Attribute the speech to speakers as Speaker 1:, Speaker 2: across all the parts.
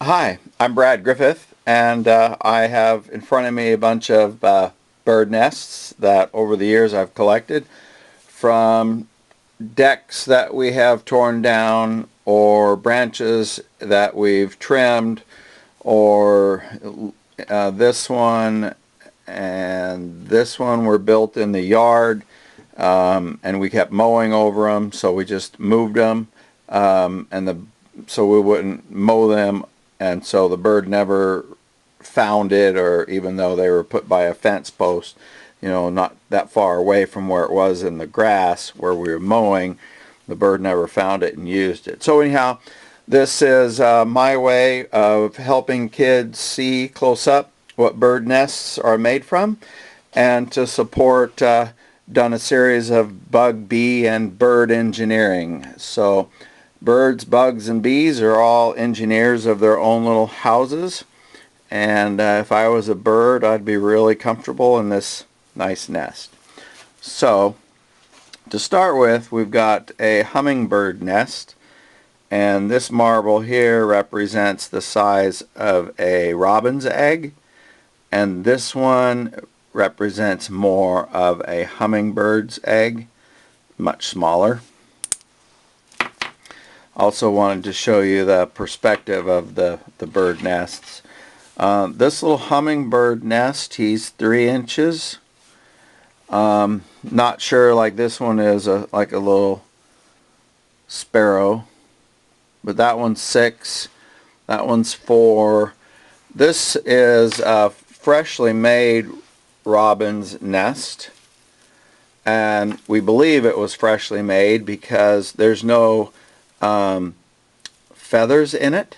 Speaker 1: Hi, I'm Brad Griffith, and I have in front of me a bunch of bird nests that over the years I've collected from decks that we have torn down or branches that we've trimmed, or this one and this one were built in the yard, and we kept mowing over them, so we just moved them, so we wouldn't mow them, and so the bird never found it, or even though they were put by a fence post, not that far away from where it was in the grass where we were mowing, the bird never found it and used it. So anyhow, this is my way of helping kids see close up what bird nests are made from, and to support done a series of bug, bee, and bird engineering. So birds, bugs, and bees are all engineers of their own little houses, and if I was a bird, I'd be really comfortable in this nice nest. So to start with, we've got a hummingbird nest, and this marble here represents the size of a robin's egg, and this one represents more of a hummingbird's egg, much smaller. Also wanted to show you the perspective of the bird nests. This little hummingbird nest, he's 3 inches. Not sure, like this one is like a little sparrow, but that one's 6, that one's 4. This is a freshly made robin's nest, and we believe it was freshly made because there's no feathers in it.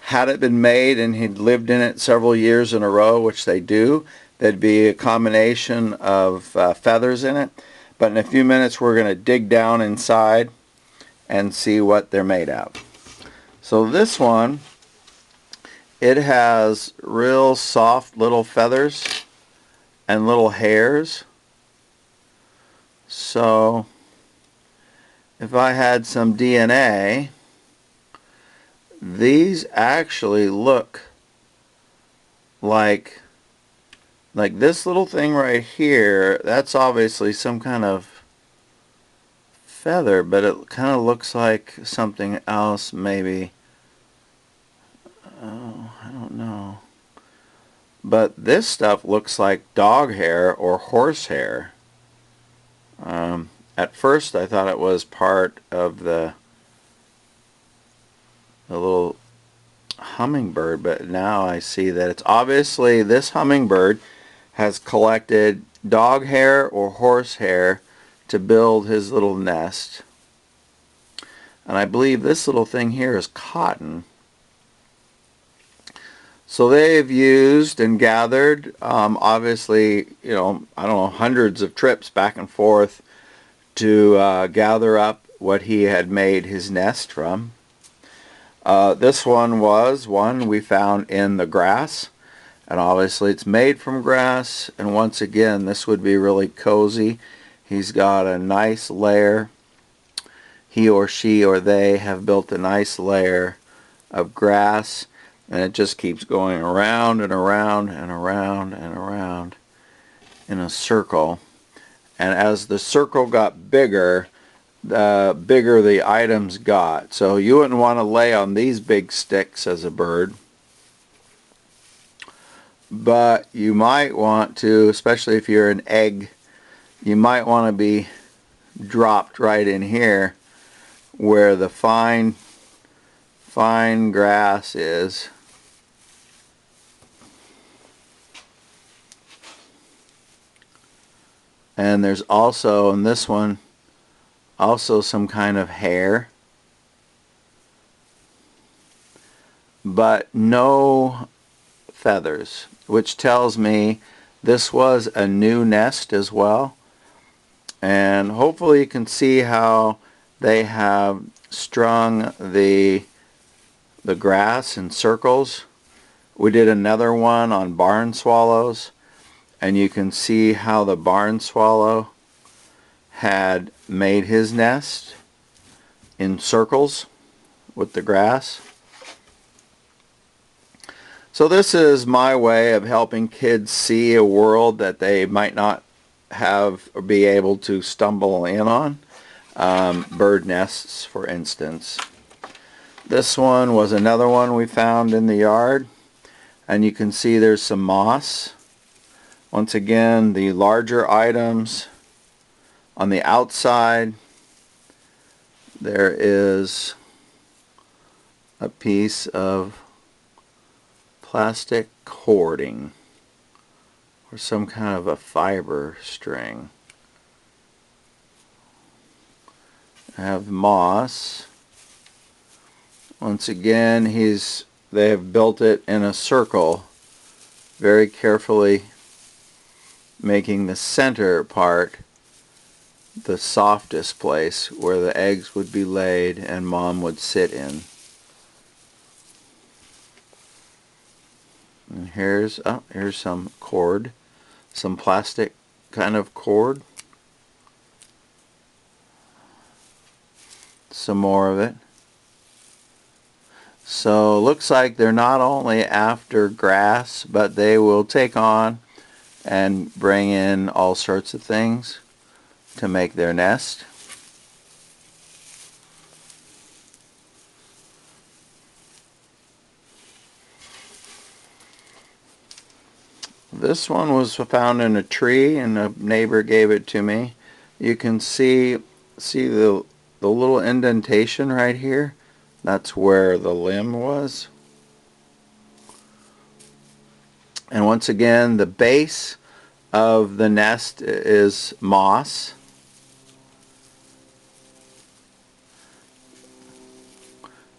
Speaker 1: Had it been made and he'd lived in it several years in a row, which they do, there'd be a combination of feathers in it. But in a few minutes we're going to dig down inside and see what they're made of. So this one, it has real soft little feathers and little hairs. So if I had some DNA, these actually look like this little thing right here. That's obviously some kind of feather, but it kind of looks like something else, maybe. Oh, I don't know. But this stuff looks like dog hair or horse hair. At first I thought it was part of the little hummingbird, but now I see that it's obviously this hummingbird has collected dog hair or horse hair to build his little nest. And I believe this little thing here is cotton. So they've used and gathered, obviously, I don't know, hundreds of trips back and forth to gather up what he had made his nest from. This one was one we found in the grass, and obviously it's made from grass, and once again this would be really cozy. He's got a nice layer. He or she or they have built a nice layer of grass, and it just keeps going around and around and around and around in a circle. And as the circle got bigger, the bigger the items got. So you wouldn't want to lay on these big sticks as a bird, but you might want to, especially if you're an egg, you might want to be dropped right in here where the fine grass is. And there's also, in this one, also some kind of hair, but no feathers, which tells me this was a new nest as well. And hopefully you can see how they have strung the grass in circles. We did another one on barn swallows, and you can see how the barn swallow had made his nest in circles with the grass. So this is my way of helping kids see a world that they might not have or be able to stumble in on. Bird nests, for instance. This one was another one we found in the yard, and you can see there's some moss. Once again, the larger items on the outside, there is a piece of plastic cording or some kind of a fiber string. I have moss. Once again, they have built it in a circle, very carefully making the center part the softest place where the eggs would be laid and Mom would sit in. And here's some cord, some plastic kind of cord. Some more of it. So looks like they're not only after grass, but they will take on and bring in all sorts of things to make their nest. This one was found in a tree and a neighbor gave it to me. You can see the little indentation right here. That's where the limb was. And once again, the base of the nest is moss.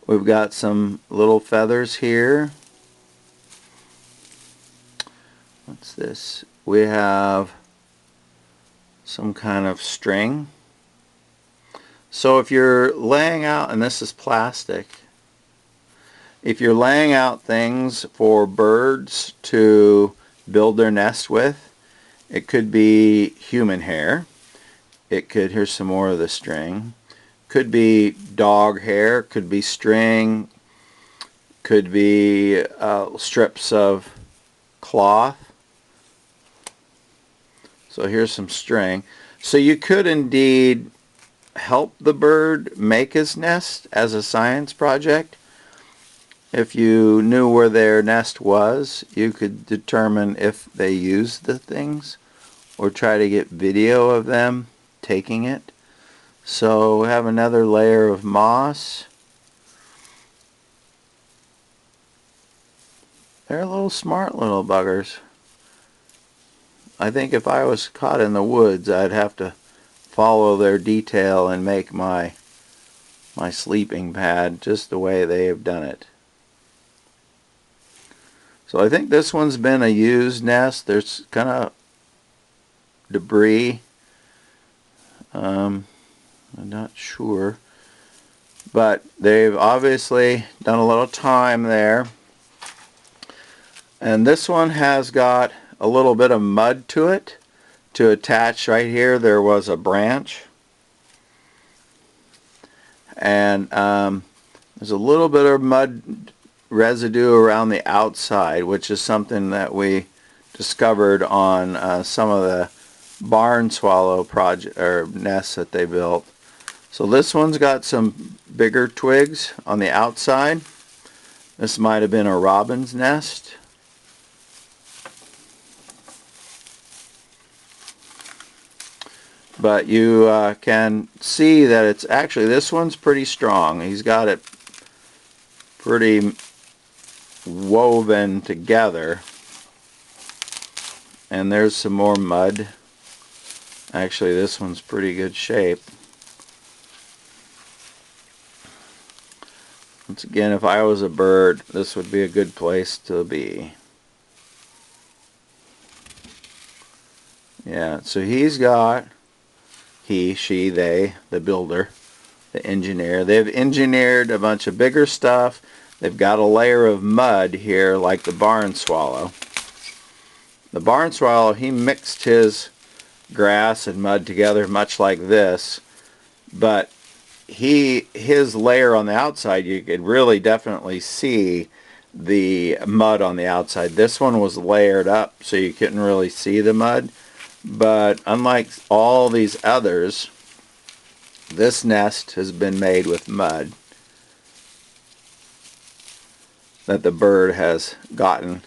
Speaker 1: We've got some little feathers here. What's this? We have some kind of string. So if you're laying out, and this is plastic, if you're laying out things for birds to build their nest with, it could be human hair. Here's some more of the string. Could be dog hair, could be string, could be strips of cloth. So here's some string. So you could indeed help the bird make his nest as a science project. If you knew where their nest was, you could determine if they used the things or try to get video of them taking it. So we have another layer of moss. They're little smart little buggers. I think if I was caught in the woods, I'd have to follow their detail and make my sleeping pad just the way they have done it. So I think this one's been a used nest. There's kind of debris. I'm not sure. But they've obviously done a little time there. And this one has got a little bit of mud to it. To attach right here, there was a branch. And there's a little bit of mud residue around the outside, which is something that we discovered on some of the barn swallow project or nests that they built. So this one's got some bigger twigs on the outside. This might have been a robin's nest. But you can see that it's actually, this one's pretty strong. He's got it pretty woven together. And there's some more mud. Actually, this one's pretty good shape. Once again, if I was a bird, this would be a good place to be. Yeah, so he's got, he, she, they, the builder, the engineer. They've engineered a bunch of bigger stuff. They've got a layer of mud here like the barn swallow. The barn swallow, he mixed his grass and mud together much like this, but his layer on the outside, you could really definitely see the mud on the outside. This one was layered up so you couldn't really see the mud, but unlike all these others, this nest has been made with mud that the bird has gotten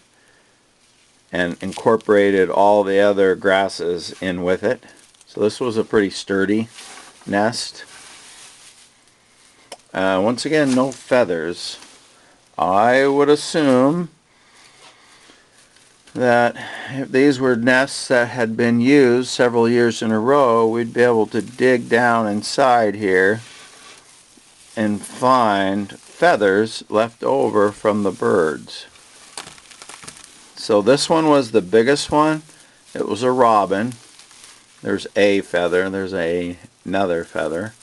Speaker 1: and incorporated all the other grasses in with it. So this was a pretty sturdy nest. Once again, no feathers. I would assume that if these were nests that had been used several years in a row, we'd be able to dig down inside here and find feathers left over from the birds. So this one was the biggest one. It was a robin. There's a feather, there's another feather.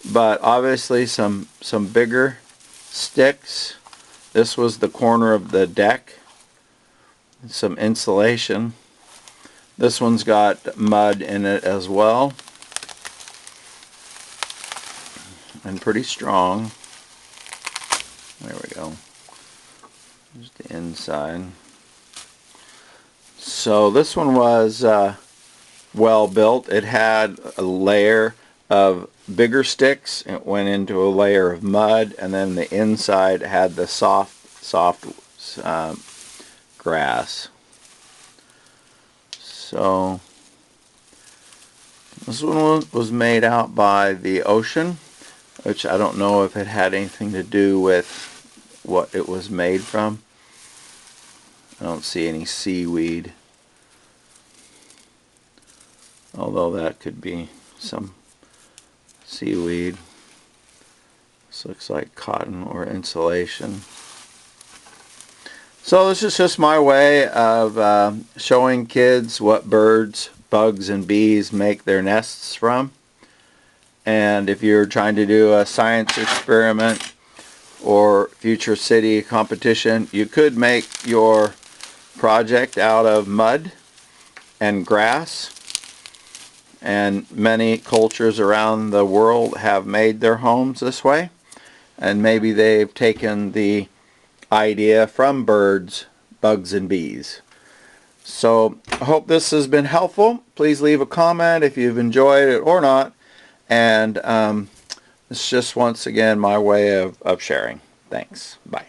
Speaker 1: But obviously some bigger sticks. This was the corner of the deck. Some insulation. This one's got mud in it as well. And pretty strong. There we go. There's the inside. So this one was well built. It had a layer of bigger sticks. It went into a layer of mud, and then the inside had the soft grass. So this one was made out by the ocean, which I don't know if it had anything to do with what it was made from. I don't see any seaweed, although that could be some seaweed. This looks like cotton or insulation. So this is just my way of showing kids what birds, bugs, and bees make their nests from. And if you're trying to do a science experiment or future city competition, you could make your project out of mud and grass. And many cultures around the world have made their homes this way. And maybe they've taken the idea from birds, bugs, and bees. So I hope this has been helpful. Please leave a comment if you've enjoyed it or not. And it's just once again my way of sharing. Thanks. Bye.